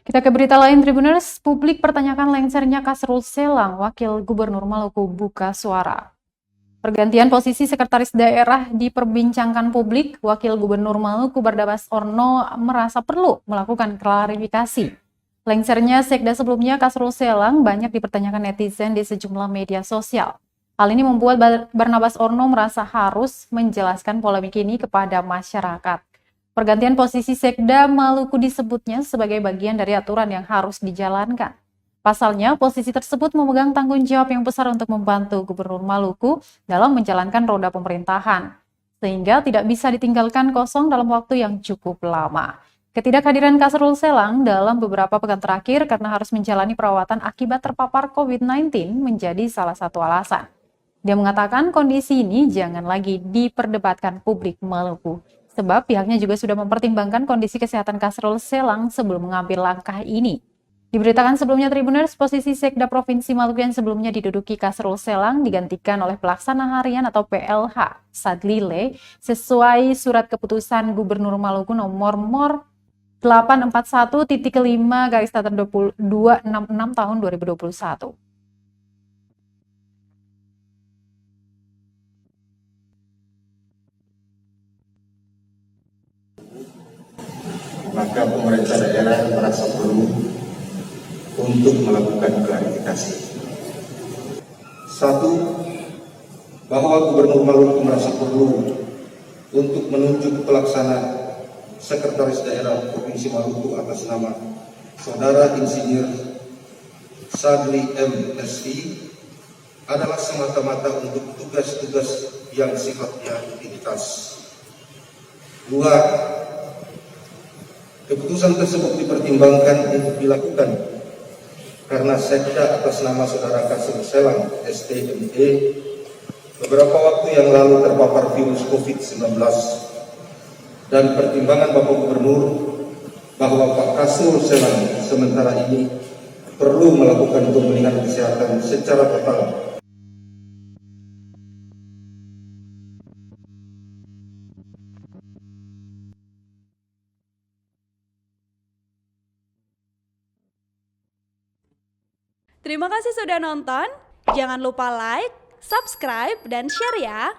Kita ke berita lain, Tribuners. Publik pertanyakan lengsernya Kasrul Selang, Wakil Gubernur Maluku buka suara. Pergantian posisi sekretaris daerah diperbincangkan publik. Wakil Gubernur Maluku Barnabas Orno merasa perlu melakukan klarifikasi. Lengsernya Sekda sebelumnya Kasrul Selang banyak dipertanyakan netizen di sejumlah media sosial. Hal ini membuat Barnabas Orno merasa harus menjelaskan polemik ini kepada masyarakat. Pergantian posisi Sekda Maluku disebutnya sebagai bagian dari aturan yang harus dijalankan. Pasalnya, posisi tersebut memegang tanggung jawab yang besar untuk membantu Gubernur Maluku dalam menjalankan roda pemerintahan, sehingga tidak bisa ditinggalkan kosong dalam waktu yang cukup lama. Ketidakhadiran Kasrul Selang dalam beberapa pekan terakhir karena harus menjalani perawatan akibat terpapar COVID-19 menjadi salah satu alasan. Dia mengatakan kondisi ini jangan lagi diperdebatkan publik Maluku, sebab pihaknya juga sudah mempertimbangkan kondisi kesehatan Kasrul Selang sebelum mengambil langkah ini. Diberitakan sebelumnya Tribuners, posisi Sekda Provinsi Maluku yang sebelumnya diduduki Kasrul Selang digantikan oleh Pelaksana Harian atau PLH, Sadlile, sesuai surat keputusan Gubernur Maluku nomor 841.5/266 tahun 2021. Maka pemerintah daerah merasa perlu untuk melakukan klarifikasi. Satu, bahwa Gubernur Maluku merasa perlu untuk menunjuk pelaksana Sekretaris Daerah Provinsi Maluku atas nama Saudara Insinyur Sadli M.Si adalah semata-mata untuk tugas-tugas yang sifatnya rutinitas. Dua, keputusan tersebut dipertimbangkan untuk dilakukan karena Sekda atas nama Saudara Kasrul Selang, STME, beberapa waktu yang lalu terpapar virus COVID-19 dan pertimbangan Bapak Gubernur bahwa Pak Kasrul Selang sementara ini perlu melakukan pemulihan kesehatan secara total. Terima kasih sudah nonton. Jangan lupa like, subscribe, dan share ya.